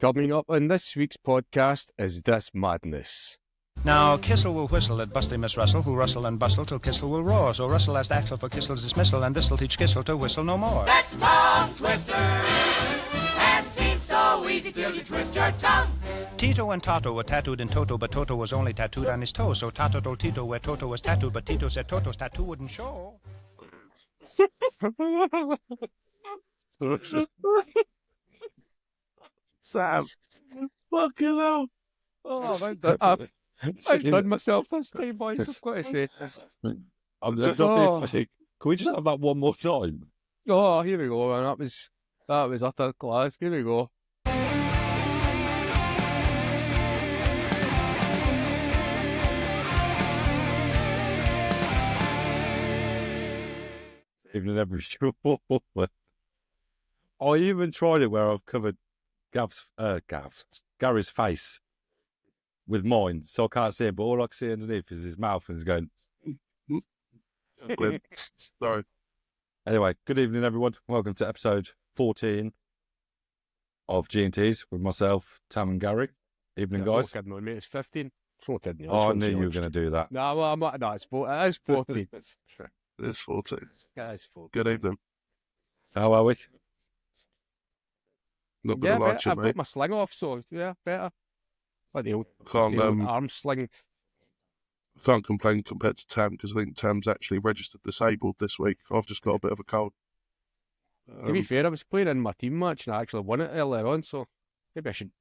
Coming up on this week's podcast is This Madness. Now, Kissel will whistle at busty Miss Russell, who'll rustle and bustle till Kissel will roar. So Russell asked Axel for Kissel's dismissal, and this'll teach Kissel to whistle no more. That's tongue twister, and seems so easy till you twist your tongue. Tito and Toto were tattooed in Toto, but Toto was only tattooed on his toe. So Toto told Tito where Toto was tattooed, but Tito said Toto's tattoo wouldn't show. Sam, fucking hell. Oh, I've done myself this time, boys, I've got to say. I'm just not being funny. Can we just have that one more time? Oh, here we go, man. That was utter class. Here we go. Even every show. I even tried it where I've covered Gary's face with mine, so I can't see it, but all I can see underneath is his mouth and he's going. Sorry. Anyway, good evening, everyone. Welcome to episode 14 of G&T's with myself, Tam and Gary. Evening, guys. Kidding on, mate. It's 15. So kidding. Oh, I knew you were going to do that. No, well, I'm not. No, it is 14. It is 14. It is 14. Good evening. How are we? Not Yeah, going to lie better. to you, I've mate. got my sling off, so yeah, better. Like the old Can't, arm sling. can't complain compared to Tam because I think Tam's actually registered disabled this week. I've just got a bit of a cold. To be fair, I was playing in my team match and I actually won it earlier on, so maybe I should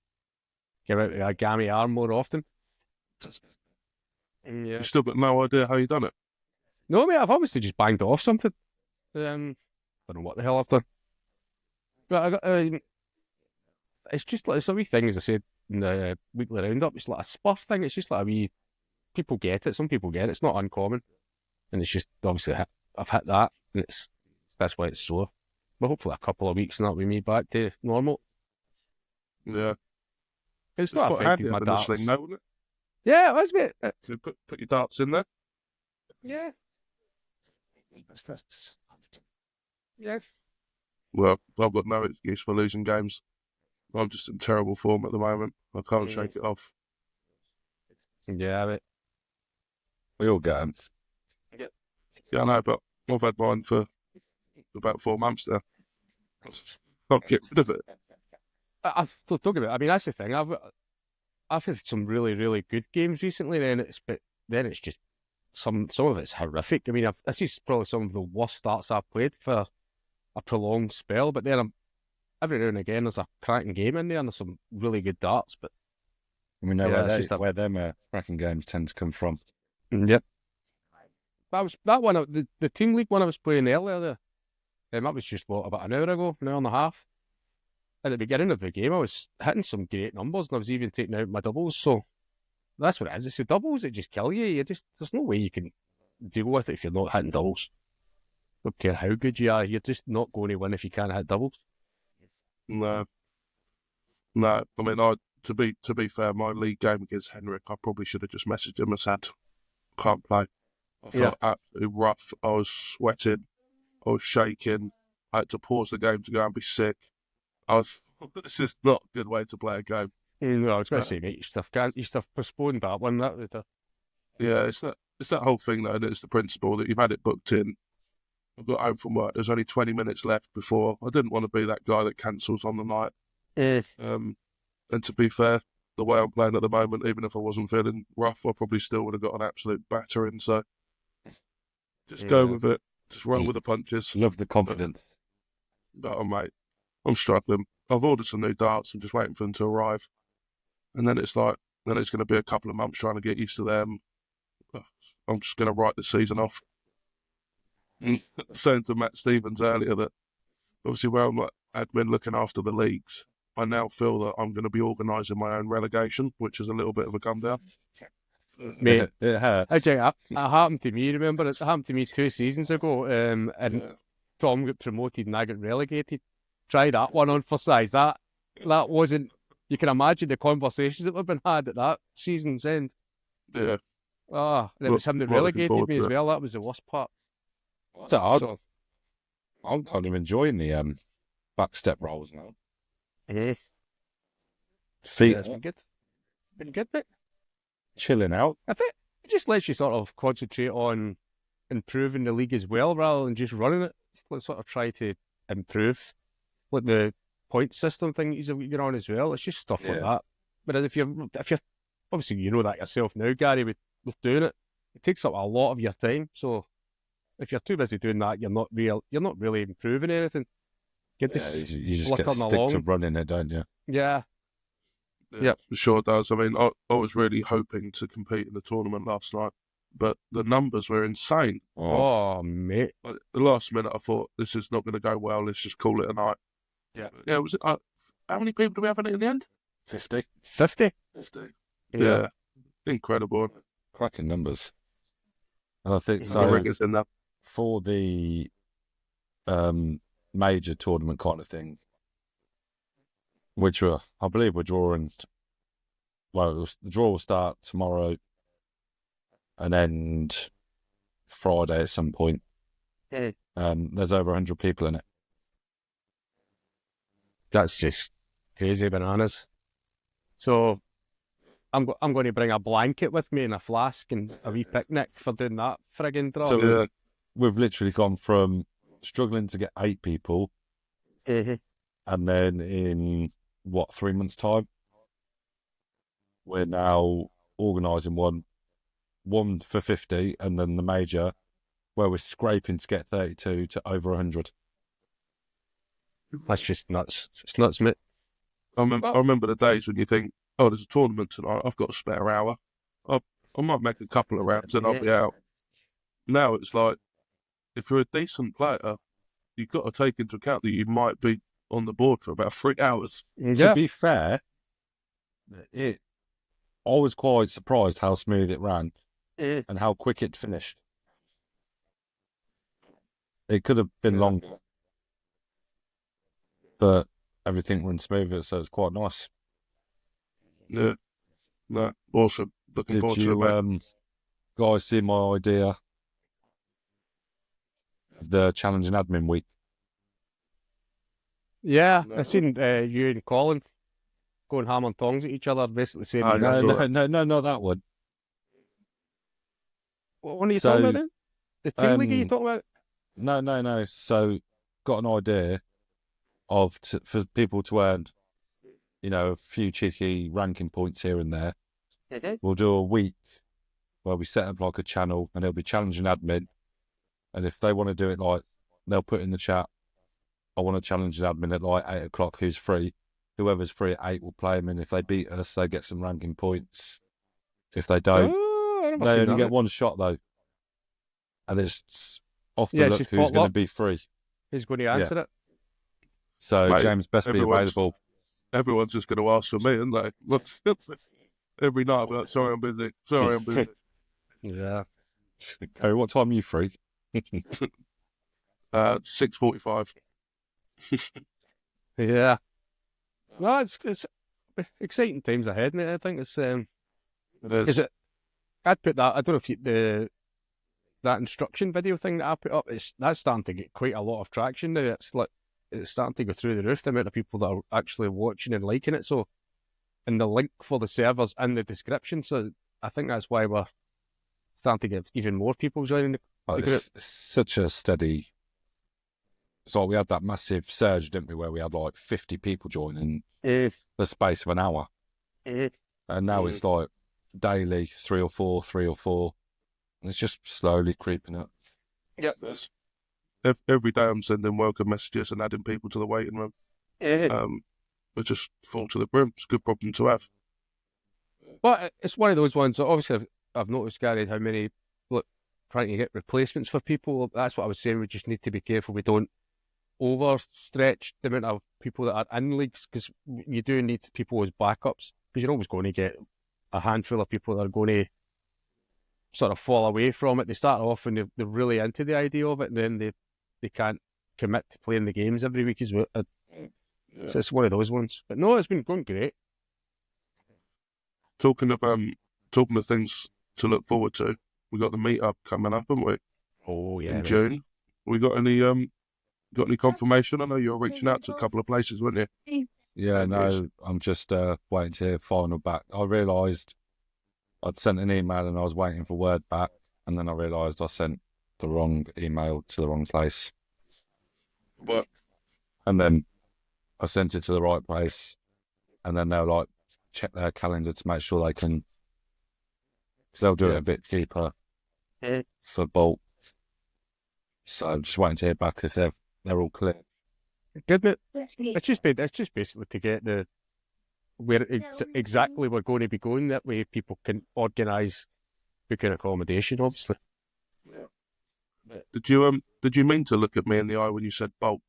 give out a gammy arm more often. Yeah. You still got no idea how you done it? No, mate, I've obviously just banged off something. I don't know what the hell I've done. But I got, it's just like, it's a wee thing, as I said in the weekly roundup, it's like a spur thing. It's just like a wee, people get it, some people get it, it's not uncommon. And it's just, obviously, I've hit that, and that's why it's sore. But hopefully a couple of weeks and that'll be me back to normal. Yeah. It's not quite affected handy my having the darts. sling now, wouldn't it? Yeah, it was, mate. So put your darts in there. Yeah. Yes. Well, I've got no excuse for losing games. I'm just in terrible form at the moment. I can't shake it off. Yeah, mate. We all get them. Yeah, I know, but I've had mine for about 4 months now. I'll get rid of it. Don't get me. I mean, that's the thing. I've had some really, really good games recently, but then it's just some of it's horrific. I mean, this is probably some of the worst starts I've played for a prolonged spell. But then every now and again there's a cracking game in there, and there's some really good darts. But We know Yeah, it's just where them cracking games tend to come from. yep. That one, the team league one I was playing earlier there. That was just about an hour and a half. At the beginning of the game, I was hitting some great numbers, and I was even taking out my doubles. So that's what it is. It's the doubles that just kill you. There's no way you can deal with it if you're not hitting doubles. Don't care how good you are, you're just not going to win if you can't hit doubles. No. I mean, to be fair, my league game against Henrik, I probably should have just messaged him and said, can't play. I felt absolutely rough. I was sweating. I was shaking. I had to pause the game to go and be sick. This is not a good way to play a game. No, I was going to say, mate, you stuff postponed that one. That was Yeah, it's that whole thing though, and it's the principle that you've had it booked in. I got home from work. There's only 20 minutes left before. I didn't want to be that guy that cancels on the night. And to be fair, the way I'm playing at the moment, even if I wasn't feeling rough, I probably still would have got an absolute battering. So just go with it. Just roll with the punches. Love the confidence. Oh, mate, I'm struggling. I've ordered some new darts. I'm just waiting for them to arrive. And then it's going to be a couple of months trying to get used to them. I'm just going to write the season off. Saying to Matt Stevens earlier that obviously where I'm like admin looking after the leagues, I now feel that I'm going to be organising my own relegation, which is a little bit of a come down. mate. It hurts. That happened to me. Remember, it happened to me 2 seasons ago. And Tom got promoted and I got relegated. Try that one on for size. That wasn't. You can imagine the conversations that would have been had at that season's end. Yeah. And it was him that relegated me as well. That was the worst part. I'm kind of enjoying the backstep rolls now. Yes. Feet it's been good. Been good, mate. chilling out. I think it just lets you sort of concentrate on improving the league as well, rather than just running it. Let's sort of try to improve, like the point system thing you're on as well. It's just stuff like Yeah. that. But if you're obviously you know that yourself now, Gary, with doing it, it takes up a lot of your time. So if you're too busy doing that, you're not really improving anything. You You just get fluttering stick to along. running it, don't you? Yeah. Yeah, it sure does. I mean, I was really hoping to compete in the tournament last night, but the numbers were insane. Oh, mate. Like, the last minute, I thought this is not going to go well. Let's just call it a night. Yeah. Yeah. Was it? How many people do we have in it in the end? 50. 50. 50. Yeah. Yeah. Incredible. Cracking numbers. And I think The so riggers in that. for the major tournament kind of thing, which I believe we're drawing. Well, the draw will start tomorrow and end Friday at some point. Yeah. There's over 100 people in it. That's just crazy bananas. So I'm going to bring a blanket with me and a flask and a wee picnic for doing that friggin' draw. So Yeah. we've literally gone from struggling to get 8 people, Mhm. and then in 3 months' time, we're now organising one for 50, and then the major, where we're scraping to get 32 to over 100. That's just nuts. It's nuts, mate. I remember the days when you think, oh, there's a tournament tonight. I've got a spare hour. I might make a couple of rounds and I'll be out. Now it's like, if you're a decent player, you've got to take into account that you might be on the board for about 3 hours. To Yeah. be fair, I was quite surprised how smooth it ran Eh. and how quick it finished. It could have been longer, but everything went smoother, so it's quite nice. Yeah. No, awesome. Looking Did forward to it, you mate. guys see my idea of the challenging admin week? Yeah, No. I seen you and Colin going ham and tongs at each other, basically saying, Oh, yeah. No, not that one. What one are you So, talking about then? The team league are you um, talking about? No. So, got an idea of for people to earn, a few cheeky ranking points here and there. We'll do a week where we set up like a channel, and it'll be challenging admin. And if they want to do it, like, they'll put in the chat, I want to challenge an admin at like 8 o'clock who's free. Whoever's free at 8 will play them, and if they beat us, they get some ranking points. If they don't, Oh, I never they seen only that, get mate. one shot though. And it's off the Yeah, it's look just who's going to potluck. be free. Who's going to answer it? So Mate, James best be everyone's- available. Everyone's just going to ask for me, aren't they? Look, every night, I'm like, sorry, I'm busy. Sorry, I'm busy. Yeah. Harry, what time are you free? 6:45. Yeah. No, it's exciting times ahead, mate. I think it's It is it? I'd put that. I don't know if that instruction video thing that I put up. That's starting to get quite a lot of traction now. It's starting to go through the roof. The amount of people that are actually watching and liking it. So, and the link for the servers in the description. So I think that's why we're starting to get even more people joining the group. It's such a steady. So we had that massive surge, didn't we, where we had like 50 people joining Eh, the space of an hour. eh. And now it's like daily, 3 or 4. And it's just slowly creeping up. Yep. Every day I'm sending welcome messages and adding people to the waiting room. Eh. We're just full to the brim. It's a good problem to have. But it's one of those ones that obviously I've noticed, Gary, how many trying to get replacements for people. That's what I was saying. We just need to be careful we don't overstretch the amount of people that are in leagues, because you do need people as backups, because you're always going to get a handful of people that are going to sort of fall away from it. They start off and they're really into the idea of it, and then they can't commit to playing the games every week as well. So it's one of those ones. But no, it's been going great. Talking of things to look forward to, we got the meetup coming up, haven't we? Oh yeah, In June. We got any confirmation? I know you were reaching out to a couple of places, weren't you? Yeah, no, I'm just waiting to hear final back. I realised I'd sent an email and I was waiting for word back, and then I realised I sent the wrong email to the wrong place. But And then I sent it to the right place, and then they'll like check their calendar to make sure they can, because they'll do it a bit cheaper for bulk. So I'm just waiting to hear back if they're all clear. Good, mate. It's just basically to get the where exactly we're going to be going. That way, people can organise booking accommodation. Obviously. did you mean to look at me in the eye when you said bulk?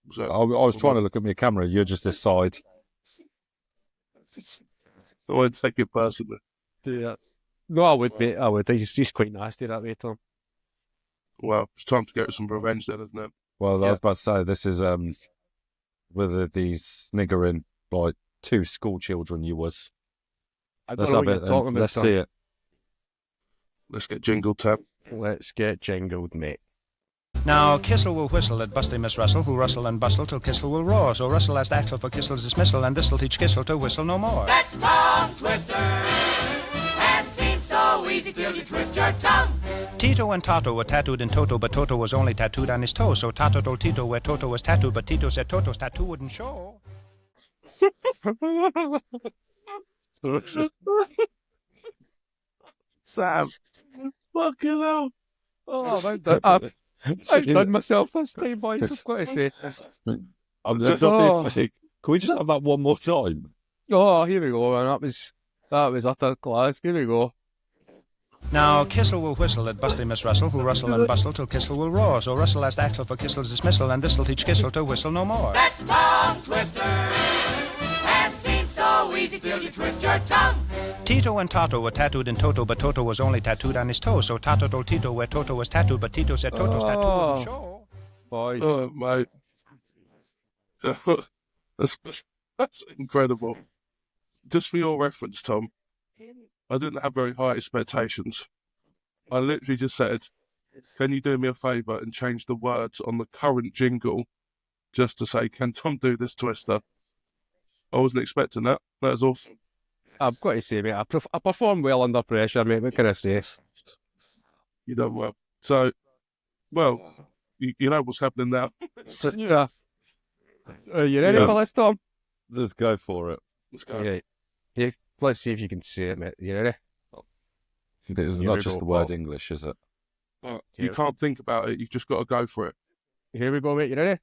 Was that, I was trying to look at my camera. You're just this side. I won't take it personally. Yeah. No, I would, mate. I would. He's quite nasty that way, Tom. Well, it's time to get some revenge then, isn't it? Well, I was about to say, this is with these sniggering like 2 school children you was. I don't Let's know have what it. you're talking about, Let's Tom. see it. Let's get jingled, Tab. Let's get jingled, mate. Now, Kissel will whistle at Busty Miss Russell, who'll rustle and bustle till Kissel will roar. So Russell asked Axel for Kissel's dismissal, and this'll teach Kissel to whistle no more. That's tongue twister. And seems so easy till you twist your tongue. Tito and Toto were tattooed in Toto, but Toto was only tattooed on his toe. So Toto told Tito where Toto was tattooed, but Tito said Toto's tattoo wouldn't show. Sam, fucking hell. Oh, I've done myself this time, boys. I've got to say. I'm Just- not being funny. Can we just have that one more time? Oh, here we go, man. That was utter class. Here we go. Now, Kissel will whistle at Busty Miss Russell, who'll rustle and bustle till Kissel will roar. So Russell asked Axel for Kissel's dismissal, and this'll teach Kissel to whistle no more. That's tongue twister. And seems so easy till you twist your tongue. Tito and Toto were tattooed in Toto, but Toto was only tattooed on his toe. So Toto told Tito where Toto was tattooed, but Tito said Toto's tattoo wouldn't show. Boys. Oh, mate. That's incredible. Just for your reference, Tom, I didn't have very high expectations. I literally just said, can you do me a favour and change the words on the current jingle just to say, can Tom do this twister? I wasn't expecting that. That was awesome. I've got to say, mate, I perform well under pressure, mate. What can I say? You done well. So, well, you know what's happening now. Yeah. Are you ready Yes. for this, Tom? Let's go for it. Let's go. Right. Yeah, let's see if you can say it, mate. You ready? It's Here not we just go, the word Paul. English, is it? You Here. can't think about it. You've just got to go for it. Here we go, mate. You ready?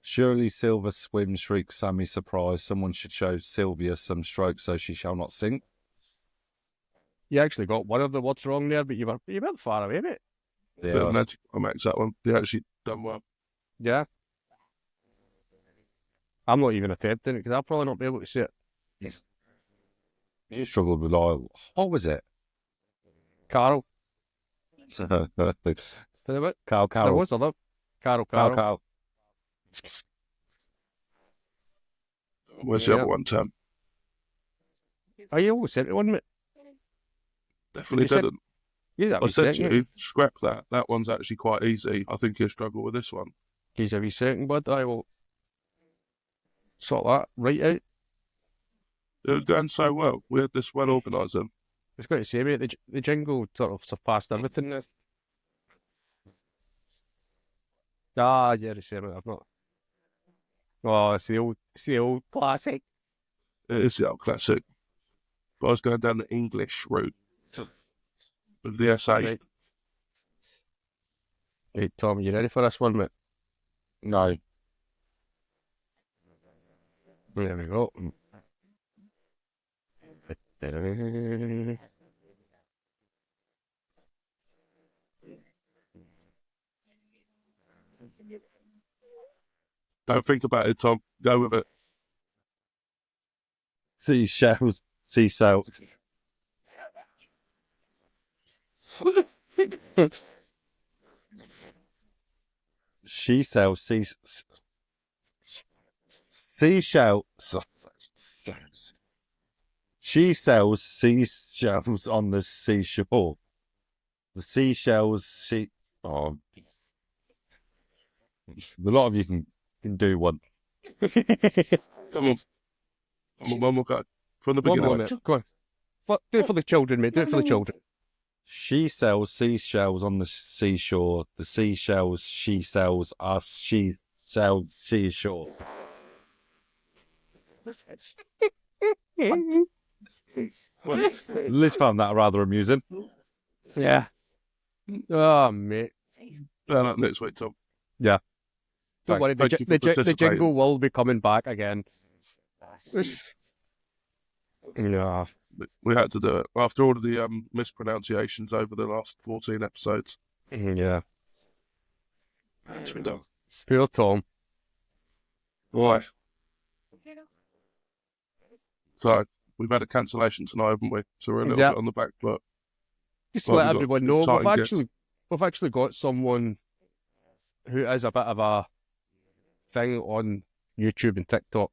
Surely Silver swims, shrieks Sammy, surprised. Someone should show Sylvia some stroke so she shall not sink. You actually got one of the words wrong there, but you went far away, mate. Bit of magic climax, that one. You actually done well. Yeah. I'm not even attempting it because I'll probably not be able to say it. You struggled with like, what was it? Carol. Carl, There Carol. was other. Carol. Carl. Where's the Yeah. other one, Tom? Oh, you always sent me one, mate. Definitely You said- didn't. You I said to you, scrap that. That one's actually quite easy. I think you'll struggle with this one. He's a wee second, bud. I will sort that right out. It was going so well. We had this well organised then. It's got to say, mate, the jingle sort of surpassed everything there. Ah, yeah, the same. I've not. Oh, it's the old classic. It is the old classic. But I was going down the English route of the SA. Right. Right, Tom, you ready for this one, mate? No. There we go. Don't think about it, Tom. Go with it. Seashells. She sells seashells. She sells seashells on the seashore. The seashells. A lot of you can do one. Come on, one more go. From the One beginning. more, mate. Go on. Do it for the children, mate. Do it for the children. She sells seashells on the seashore. The seashells she sells us. She sells seashore. Liz found that rather amusing. Yeah. Oh, mate. Next week, Tom. Yeah. Don't Thanks. worry, Thank you for the participating. jingle will be coming back again. Yeah. We had to do it after all of the mispronunciations over the last 14 episodes. Yeah. It's been done. Poor Tom. Right. So we've had a cancellation tonight, haven't we? So we're a little Yeah. bit on the back foot. Just to Well, let we've got everyone know, exciting we've actually got someone who is a bit of a thing on YouTube and TikTok,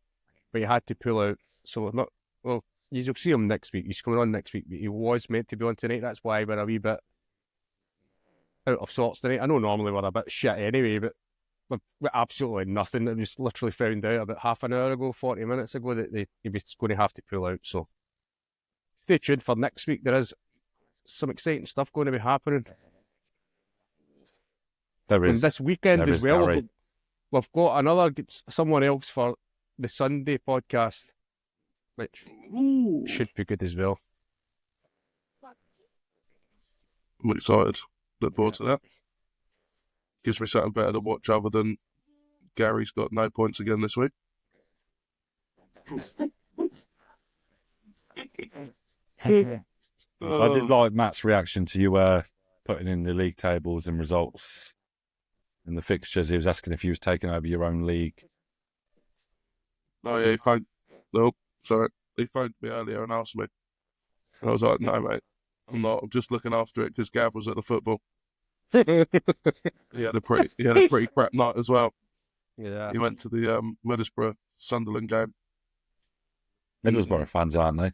but he had to pull out. So we're not. Well, you'll see him next week. He's coming on next week, but he was meant to be on tonight. That's why we're a wee bit out of sorts tonight. I know normally we're a bit shit anyway, but we're absolutely nothing. I just literally found out about half an hour ago, 40 minutes ago, that he was going to have to pull out. So stay tuned for next week. There is some exciting stuff going to be happening. There And is. this weekend there as is, well, Gary. we've got someone else for the Sunday podcast, which Ooh. should be good as well. I'm excited. Look forward to that. Gives me something better to watch other than Gary's got no points again this week. I did like Matt's reaction to you putting in the league tables and results and the fixtures. He was asking if you was taking over your own league. Oh yeah, he phoned. Nope, sorry. He phoned me earlier and asked me. I was like, no, mate, I'm not. I'm just looking after it because Gav was at the football. He had a pretty crap night as well. Yeah. He went to the Middlesbrough Sunderland game. Middlesbrough fans, aren't they?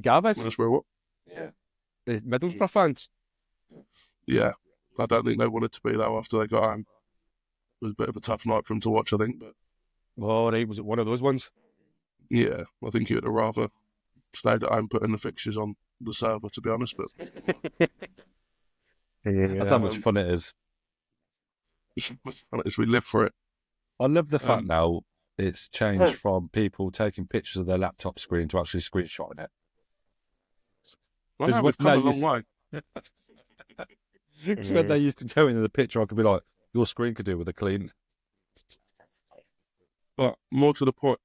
Gavis, Middlesbrough, what? the Middlesbrough fans. Yeah, I don't think they wanted to be though after they got home. It was a bit of a tough night for him to watch, I think. But Oh, right, was it one of those ones? yeah, I think he would have rather stayed at home putting the fixtures on the server, to be honest. But That's how much fun it is. as we live for it. I love the fact now it's changed from people taking pictures of their laptop screen to actually screenshotting it. I Is know, what we've come a they long used- way. Because when they used to go into the picture, I could be like, your screen could do with a clean. But more to the point,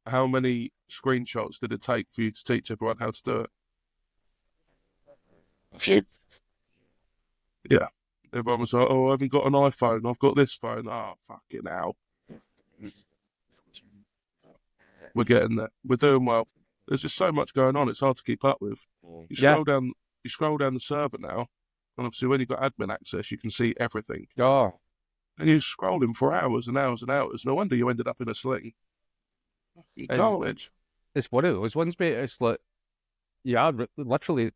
how many screenshots did it take for you to teach everyone how to do it? A few. Yeah. Everyone was like, oh, I haven't got an iPhone. I've got this phone. Oh, fucking hell. We're getting there. We're doing well. There's just so much going on. It's hard to keep up with. You scroll down the server now, and obviously when you've got admin access, you can see everything. Oh, And you're scrolling for hours and hours and hours. No wonder you ended up in a sling. Carnage. it's one of those ones, mate. It's like, yeah, literally,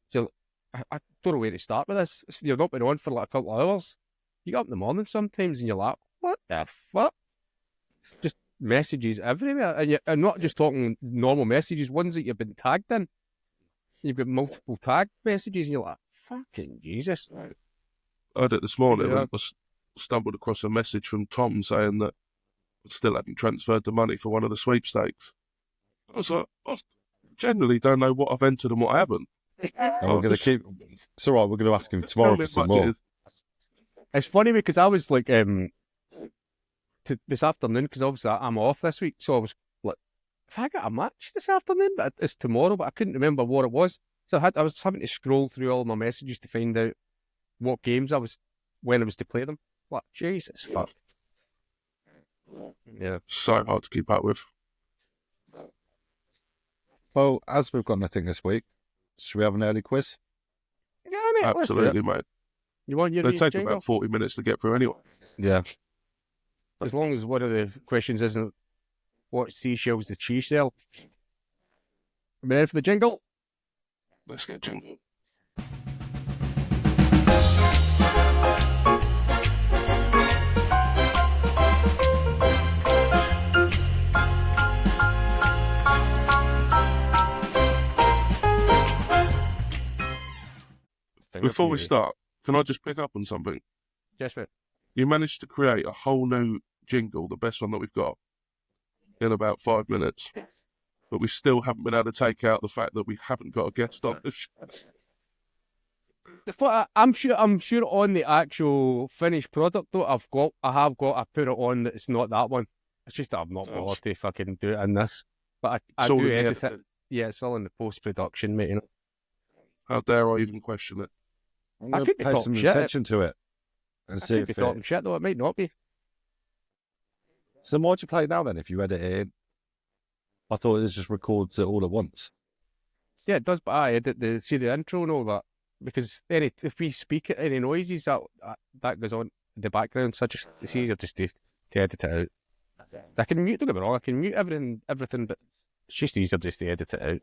I don't know where to start with this. You've not been on for like a couple of hours. You get up in the morning sometimes and you're like, what the fuck? It's just messages everywhere. And I'm not just talking normal messages, ones that you've been tagged in. You've got multiple tag messages and you're like, fucking Jesus. I heard it this morning. Yeah. I stumbled across a message from Tom saying that I still hadn't transferred the money for one of the sweepstakes. I was like, I generally don't know what I've entered and what I haven't. And we're going to keep. It's all right. We're going to ask him tomorrow for some more. It's funny because I was like, this afternoon, because obviously I'm off this week, so I was like, if I got a match this afternoon, but it's tomorrow, but I couldn't remember what it was. So I was having to scroll through all my messages to find out what games when I was to play them. What, Jesus, fuck. Yeah. So hard to keep up with. Well, as we've got nothing this week, should we have an early quiz? Yeah, mate, let's do Absolutely, it. mate. You want your They take jingle? about 40 minutes to get through anyway. Yeah. As long as one of the questions isn't what seashells the cheese sell. Are we ready for the jingle? Let's get jingle. Before we start, can I just pick up on something? Yes, mate. You managed to create a whole new jingle, the best one that we've got, in about 5 minutes. But we still haven't been able to take out the fact that we haven't got a guest on the show. I'm sure on the actual finished product though, I have got. I put it on that it's not that one. It's just that I'm not bothered to fucking do it in this. But I do edit it. Yeah, it's all in the post production, mate. You know. How dare I even question it? I could be pay talking some shit. attention to it and see could be if talking shit though. It might not be. So why'd you play it now then? If you edit it in, I thought it just records it all at once. Yeah, it does. But I edit the intro and all that because if we speak at any noises that goes on in the background, so it's easier just to edit it out. I can mute. Don't get me wrong. I can mute everything, but it's just easier just to edit it out.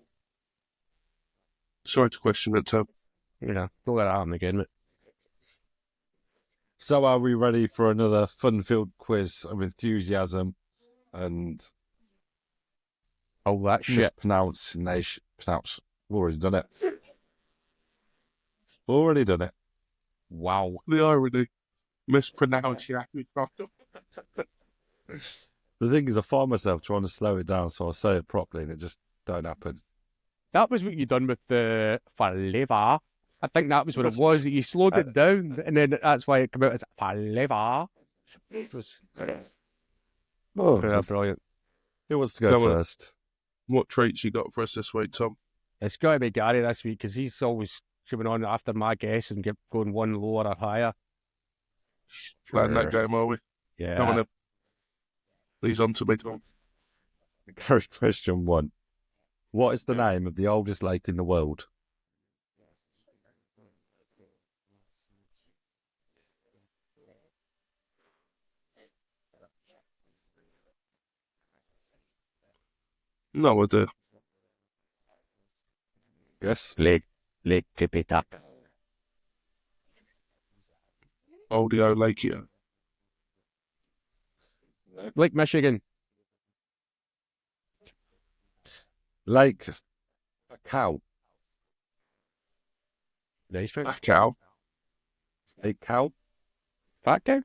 Sorry to question it, Tom. Yeah, don't let it happen again, mate. So are we ready for another fun-filled quiz of enthusiasm and all that shit? Mispronunciation. We've already done it. Already done it. Wow. The irony. Mispronounciation. The thing is, I find myself trying to slow it down so I say it properly and it just don't happen. That was what you done with the Faleva. I think that was what it was. You slowed it down, and then that's why it came out as Faleva. It was brilliant. Who wants to go first? What treats you got for us this week, Tom? It's got to be Gary this week because he's always coming on after my guess and going one lower or higher. Playing that game, are we? Yeah. Come on then. Please on to me, Tom. Gary, question 1. What is the name of the oldest lake in the world? No idea. Yes? Lake Tipitap. Oldie Lakea. Lake Michigan. Lake Cow. Nice, mate. That cow. Lake Cow? Fat cow?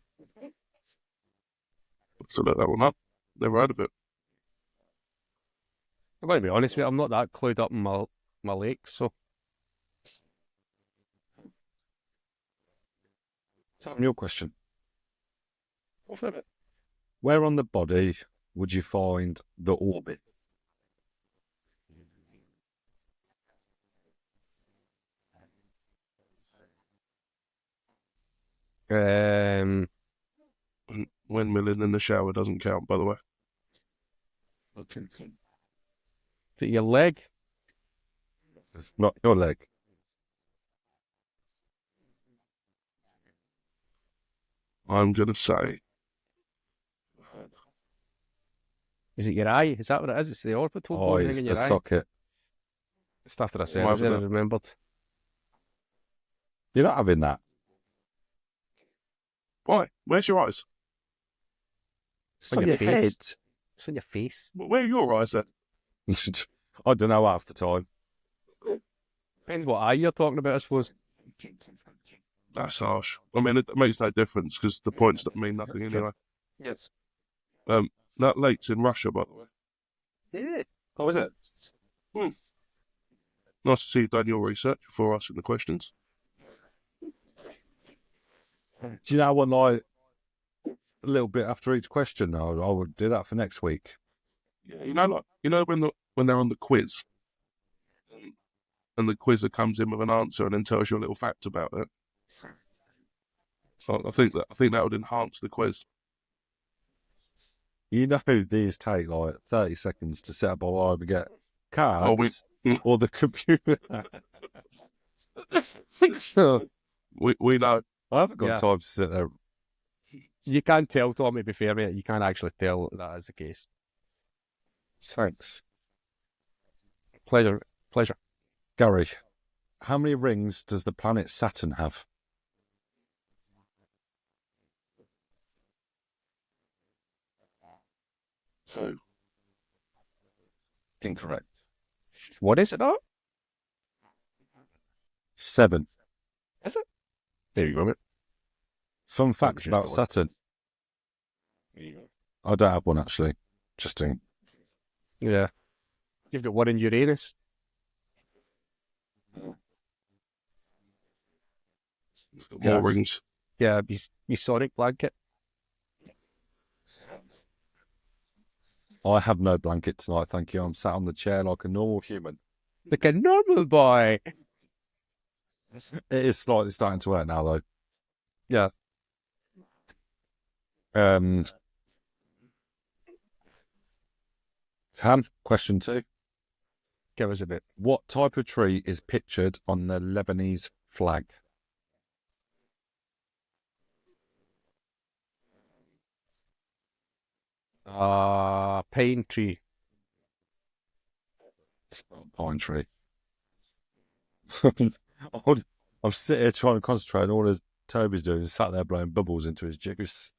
Let's look that one up. Never heard of it. I'm going to be honest with you, I'm not that clued up in my lakes, so. Sam, your question. Go for it. Where on the body would you find the orbit? Windmilling in the shower doesn't count, by the way. Okay. Is it your leg? Not your leg. I'm going to say... Is it your eye? Is that what it is? It's the orbital Oh, bone it's thing in the your eye. socket. Stuff that I said, Why I was it? remembered. You're not having that. Why? Where's your eyes? It's On on your your head. face. It's on your face. Where are your eyes then? I don't know half the time. Depends what eye you're talking about, I suppose. That's harsh. I mean, it makes no difference because the points don't mean nothing anyway. Yes. That lake's in Russia, by the way. Yeah. Oh, is it? Nice to see you've done your research before asking the questions. Do you know what, like, a little bit after each question, I would do that for next week. Yeah, you know when they're on the quiz, and the quizzer comes in with an answer and then tells you a little fact about it. I think that would enhance the quiz. You know, these take like 30 seconds to set up or either get cards or the computer. we know. I haven't got time to sit there. You can't tell, Tommy, to be fair, mate. You can't actually tell that is the case. Thanks. Pleasure. Gary, how many rings does the planet Saturn have? So, Incorrect. What is it, though? 7. Is it? There you go, mate. Fun facts just about the one. Saturn. There you go. I don't have one, actually. Interesting. Yeah. You've got one in Uranus. It's got more Yes. rings. Yeah, your Sonic blanket. I have no blanket tonight, thank you. I'm sat on the chair like a normal human. Like a normal boy. It is slightly starting to hurt now, though. Yeah. Cam, question 2. Give us a bit. What type of tree is pictured on the Lebanese flag? Pine tree. It's not a pine tree. I'm sitting here trying to concentrate, and all Toby's doing is sat there blowing bubbles into his juice.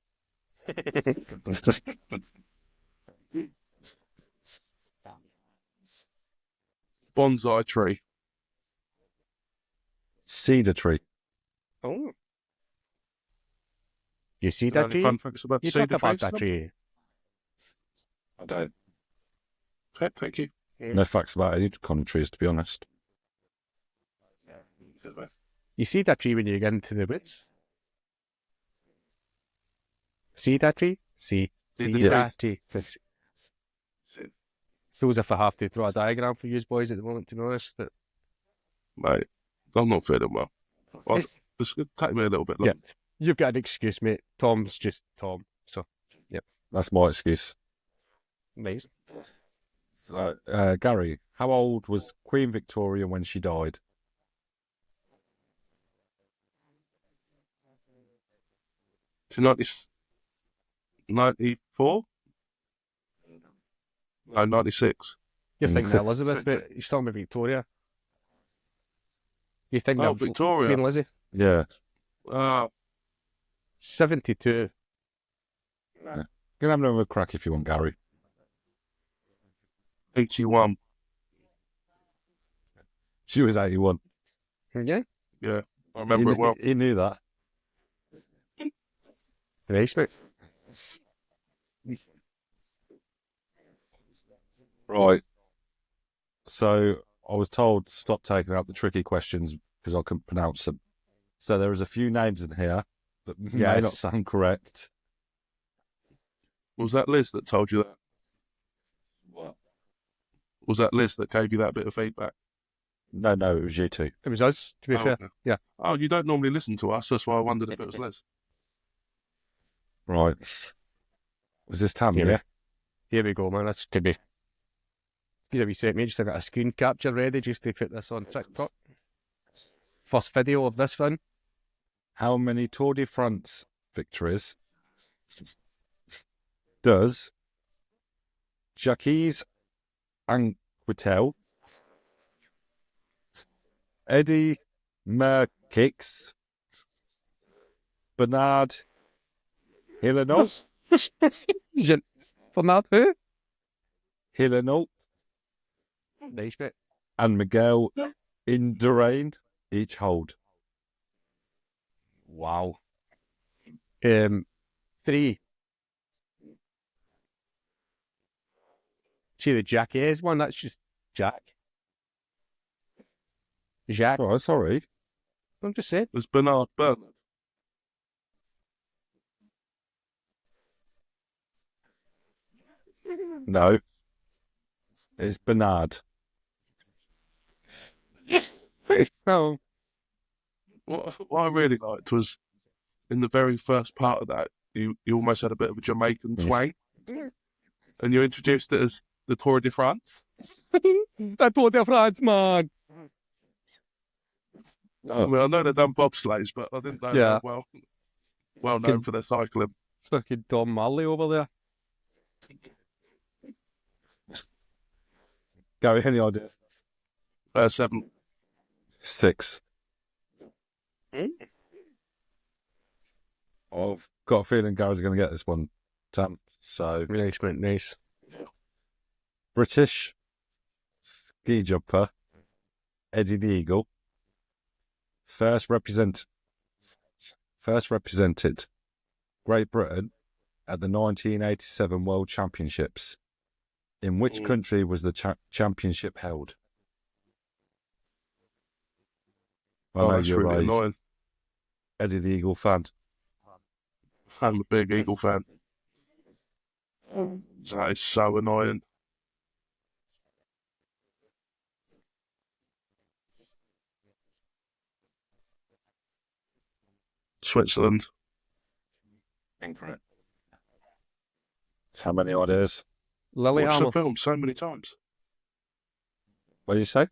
Bonsai tree. Cedar tree. Oh. You see Is there that any tree? fun facts about You cedar talk about trees? that tree. I don't. Okay, thank you. No facts about any kind of trees, to be honest. You see that tree when you get into the woods? See that tree? See Yes. that tree? Feels as if I have to throw a diagram for you boys at the moment, to be honest. But Mate, I'm not feeling well. Well, it's going to take me a little bit yeah, longer. you've got an excuse, mate. Tom's just Tom. So, That's my excuse. nice. So, Gary, how old was Queen Victoria when she died? To 94? No, 96. You're thinking of Elizabeth, but you're talking about Victoria. You think Oh, of Victoria. Queen Lizzie? Yeah. 72. You can have another crack if you want, Gary. 81. She was 81. Yeah? Yeah, I remember it well. He knew that. Nice, mate. Right. So I was told to stop taking out the tricky questions because I couldn't pronounce them. So there is a few names in here that may Yes. not sound correct. Was that Liz that told you that? What? Was that Liz that gave you that bit of feedback? No, it was you two. It was us, to be fair. Okay. Yeah. Oh, you don't normally listen to us. That's why I wondered if it was Liz. Right. Was this Tam? Here, Yeah. Here we go, man. This could be. Excuse me, set me. Just got a screen capture ready just to put this on TikTok. First video of this one. How many Tour de France victories does Jacques Anquetil, Eddie Merckx, Bernard Hinault, For that, who? Hinault, Nice, mate. and Miguel Indurain each hold? Wow. 3. See the Jack Ayres one? That's just Jack. Jacques. Oh, sorry. I'm just saying. There's Bernard. No. It's Bernard. Oh, What I really liked was in the very first part of that, you almost had a bit of a Jamaican twang, and you introduced it as the Tour de France. that Tour de France, man. I mean, I know they've done bobsleighs, but I didn't know they Yeah. were well known for their cycling. Fucking Tom Marley over there. Gary, any idea? 7. 6. I've got a feeling Gary's going to get this one, Tam. So, Nice, mate. Nice. British ski jumper Eddie the Eagle first represented Great Britain at the 1987 World Championships? In which country was the championship held? I know that's you're really a annoying. Eddie the Eagle fan. I'm a big Eagle fan. That is so annoying. Switzerland. Incorrect. How many ideas? Watched the Lillehammer. film so many times. What did you say?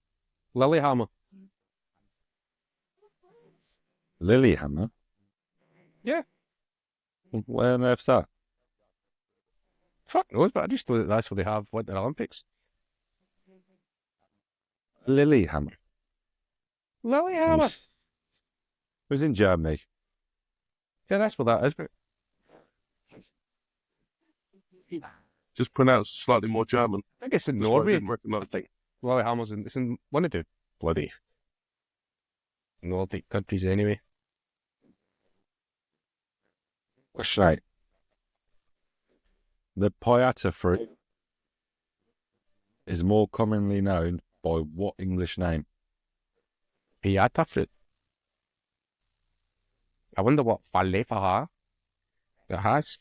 Lillehammer. Lilyhammer? Yeah. Where on earth's that? Fuck knows, but I just know that that's where they have Winter Olympics. Lilyhammer. Lillehammer. It was in Germany. Yeah, that's where that is, but Just pronounced slightly more German. I think it's in That's why I Norway. didn't recognise I think Lillehammer's it's in one of the bloody Nordic countries anyway. Question 8. The piata fruit is more commonly known by what English name? Piata fruit. I wonder what Falefaha it has.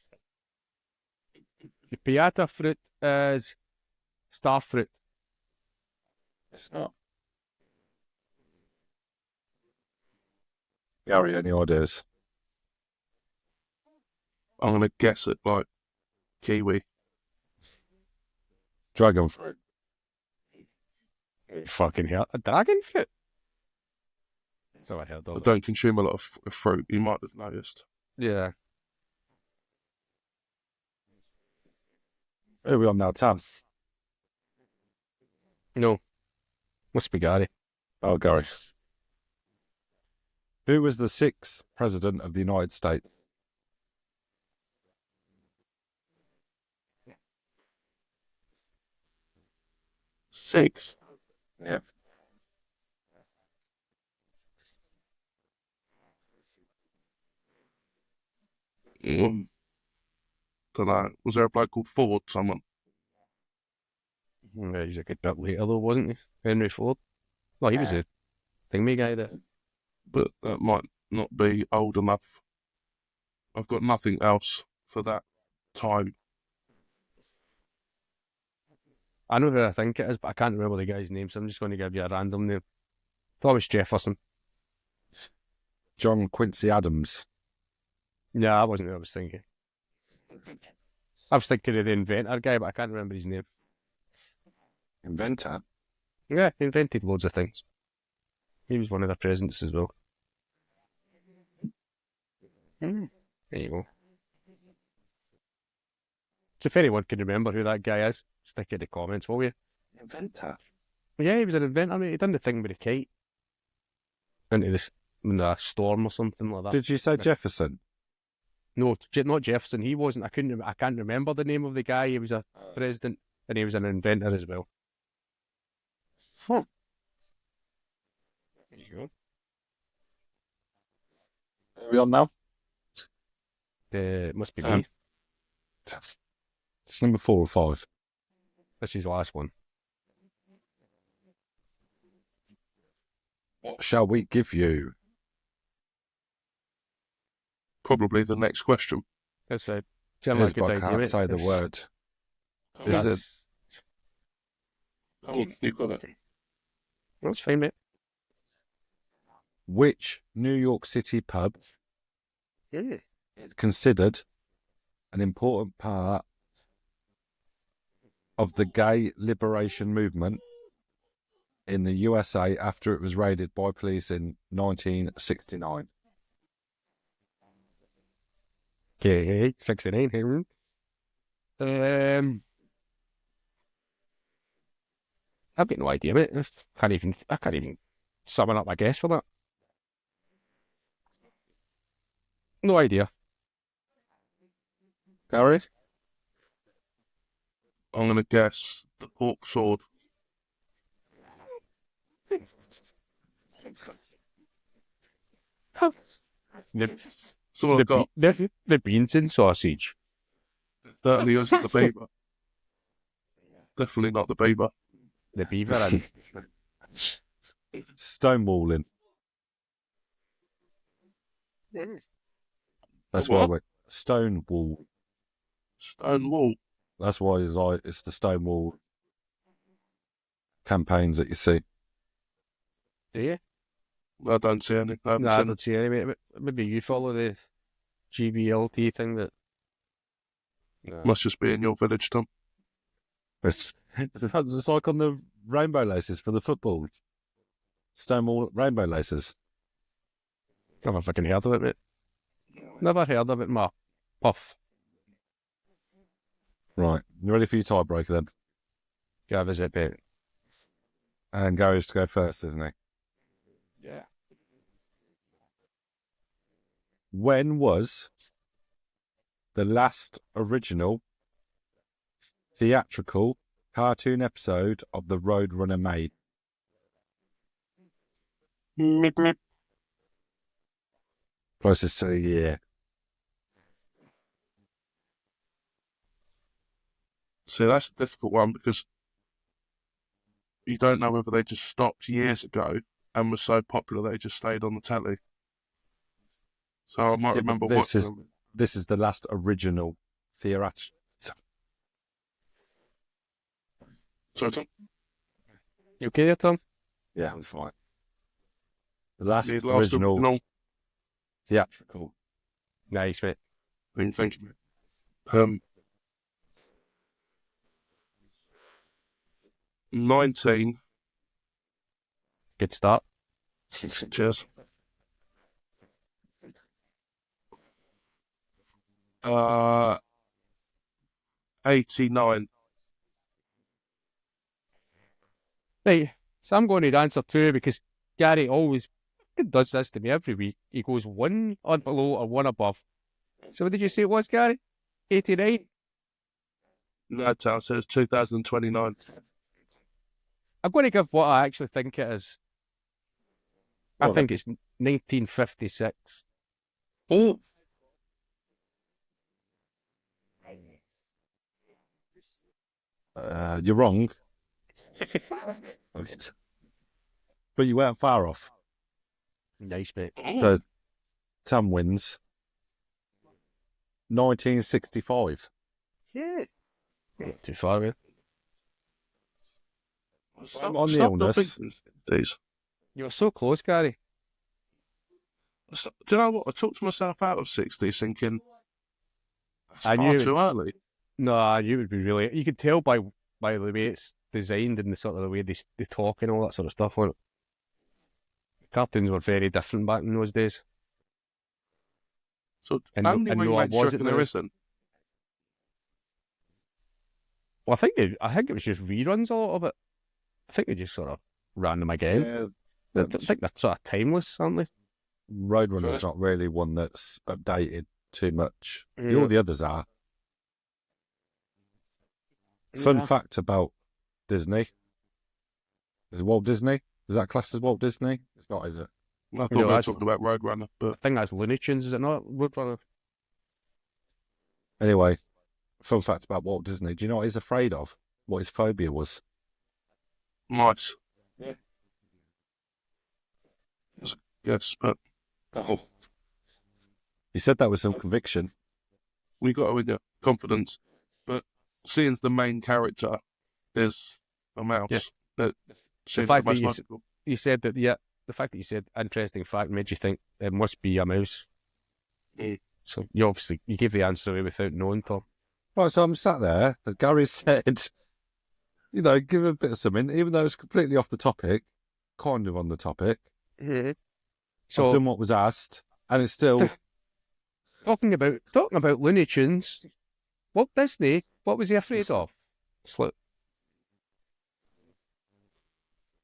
The piata fruit is star fruit. It's not. Gary, any ideas? I'm going to guess it like kiwi. Dragon fruit. Fucking hell. A dragon fruit? So I heard I of it. don't consume a lot of fruit. You might have noticed. Yeah. Who are we on now, Tam? No. Must be Gary. Oh, Gary. Who was the 6th President of the United States? Six. Yeah. Don't know. Was there a bloke called Ford? Someone? Yeah, he's a good bit later though, wasn't he? Henry Ford. Well, he was a thingy guy that. But that might not be old enough. I've got nothing else for that time. I know who I think it is, but I can't remember the guy's name, so I'm just going to give you a random name. Thomas Jefferson. John Quincy Adams. Yeah, that wasn't who I was thinking. I was thinking of the inventor guy, but I can't remember his name. Inventor? Yeah, he invented loads of things. He was one of the presidents as well. There you go. So if anyone can remember who that guy is, stick it in the comments, will you? Inventor? Yeah, he was an inventor, mate. He done the thing with the kite. Into this in a storm or something like that. Did you say Jefferson? No, not Jefferson. He wasn't. I can't remember the name of the guy. He was a president and he was an inventor as well. Huh. There you go. Are we on now? It must be me. It's number 4 or 5. This is the last one. What shall we give you? Probably the next question. It's a Yes, general good but I idea, can't mate. say the It's- word. Is that's- it? Come on, you've got it. That's fine, mate. Which New York City pub Yeah. is considered an important part of the gay liberation movement in the USA after it was raided by police in 1969? Okay, 69 here. I've got no idea, mate. I can't even summon up my guess for that. No idea. Gary? I'm going to guess the pork sword. So I've got The beans and sausage. certainly isn't the beaver. Definitely not the beaver. The beaver and Stonewalling. That's why What? we're Stonewall. Stonewall. That's why it's the Stonewall campaigns that you see. do you? I don't see any. I haven't No, I seen don't see any. Maybe you follow the GBLT thing that. No. Must just be in your village, Tom. It's like on the rainbow laces for the football. Stonewall rainbow laces. Never fucking heard of it, mate. Never heard of it, ma. Puff. Right. You ready for your tiebreaker then? Gav, is it, mate? And Gary's to go first, isn't he? Yeah. When was the last original theatrical cartoon episode of The Roadrunner made? Closest to the year. See, that's a difficult one because you don't know whether they just stopped years ago and were so popular they just stayed on the telly. So I might Yeah, but remember this watching is- them. This is the last original theatrical. So, Tom, You okay there, Tom? Yeah, I'm fine. The last the last original theatrical. Nice, mate. Thank you, mate. 19. Good start. Cheers. 89. Right, so I'm going to answer two because Gary always does this to me every week. He goes one on below or one above. So what did you say it was, Gary? 89? No, Tal says 2029. I'm going to give what I actually think it is. I What? think it's 1956. Oh, You're wrong, but you weren't far off. Nice, mate. So, Tam wins. 1965. Not too far away. I'm on the illness. These. You were so close, Gary. Do you know what? I talked myself out of 60s thinking that's I far knew- too early. No, you would be really. You could tell by the way it's designed and the sort of the way they talk and all that sort of stuff on it. Cartoons were very different back in those days. So And how no- many and no, remakes do you was it reckon there now? isn't? Well, I think it was just reruns a lot of it. I think they just sort of ran them again. I think they're sort of timeless, aren't they? Roadrunner's not really one that's updated too much. Yeah. All the others are. Fun Yeah. fact about Disney. Is it Walt Disney? Is that classed as Walt Disney? It's not, is it? I thought No, we were that's- talking about Roadrunner, I but think that's Looney Tunes, is it not? Roadrunner. Anyway, fun fact about Walt Disney. Do you know what he's afraid of? What his phobia was? nice. Yes, but He said that with some conviction. we got to win your confidence. But seeing as the main character is a mouse, Yeah. that seems fact the most that you s- logical. You said that, yeah, the fact that you said interesting fact made you think it must be a mouse. Mm. So you gave the answer away without knowing, Tom. Right, so I'm sat there, as Gary said, you know, give a bit of something, even though it's completely off the topic, kind of on the topic. Mm-hmm. I've So done what was asked, and it's still talking about Looney Tunes, Walt Disney, what was he afraid of? Slut.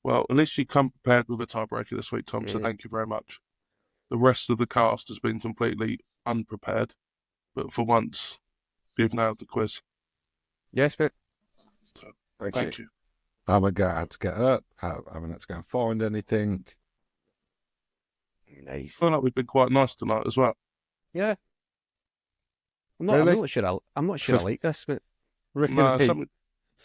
Well, at least you come prepared with a tiebreaker this week, Tom, so Yeah. thank you very much. The rest of the cast has been completely unprepared, but for once, you've nailed the quiz. Yes, mate. Thank you. I haven't had to get up, I haven't had to go and find anything. I Nice. feel like we've been quite nice tonight as well. Yeah. I'm Really? not sure. I'm not sure I like this, but Really? No,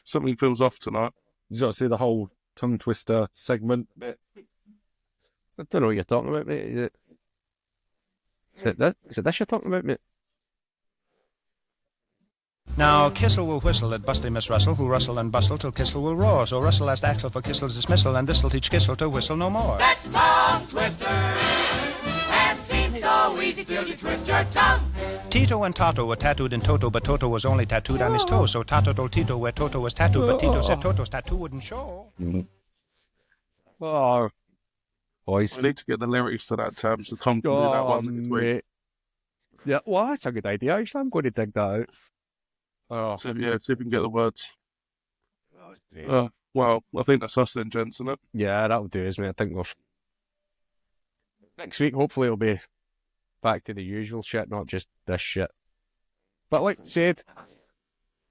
something feels off tonight. You got to see the whole tongue twister segment bit. I don't know what you're talking about, mate. Is it this you're talking about, mate? Now, Kissel will whistle at Busty Miss Russell, who'll rustle and bustle till Kissel will roar. So Russell asked Axel for Kissel's dismissal, and this'll teach Kissel to whistle no more. That's a tongue twister. And seems so easy till you twist your tongue. Tito and Toto were tattooed in Toto, but Toto was only tattooed on his toe. So Toto told Tito where Toto was tattooed, but Tito said Toto's tattoo wouldn't show. Oh, boys. We need to get the lyrics to that term, so Tom can do that one next week. mate. Yeah, well, that's a good idea. Actually, I'm going to dig that out. Oh, So, yeah, see if we can get the words. that's great. Well, I think that's us then, gents, isn't it? Yeah, that'll do us, mate. I think we'll. Next week, hopefully, it'll be back to the usual shit, not just this shit. But like I said,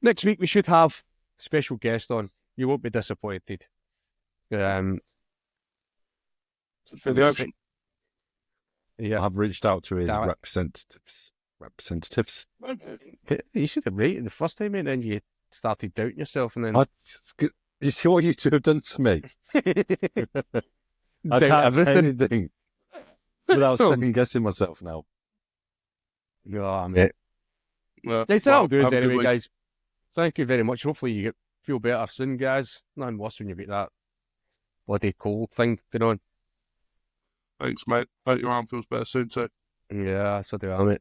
next week we should have a special guest on. You won't be disappointed. For the ocean. Yeah, I've reached out to his Damn it. representatives. you should have rated the first time, mate, and then you started doubting yourself, and then You see what you two have done to me? I doubt can't say everything. anything without second guessing myself now. Oh, mate. Yeah, Right, so that'll do us have a good anyway, week. guys. Thank you very much. Hopefully you feel better soon, guys. Nothing worse when you get that bloody cold thing going on. Thanks, mate. Hope your arm feels better soon, too. Yeah, so do I, mate.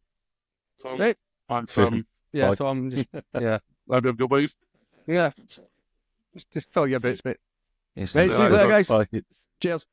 Tom, Right. Yeah, Bye. Tom, just, yeah. hope you have a good week. Yeah. Just fill your boots, mate. Yes, Right, see you later, guys. Bye. Cheers.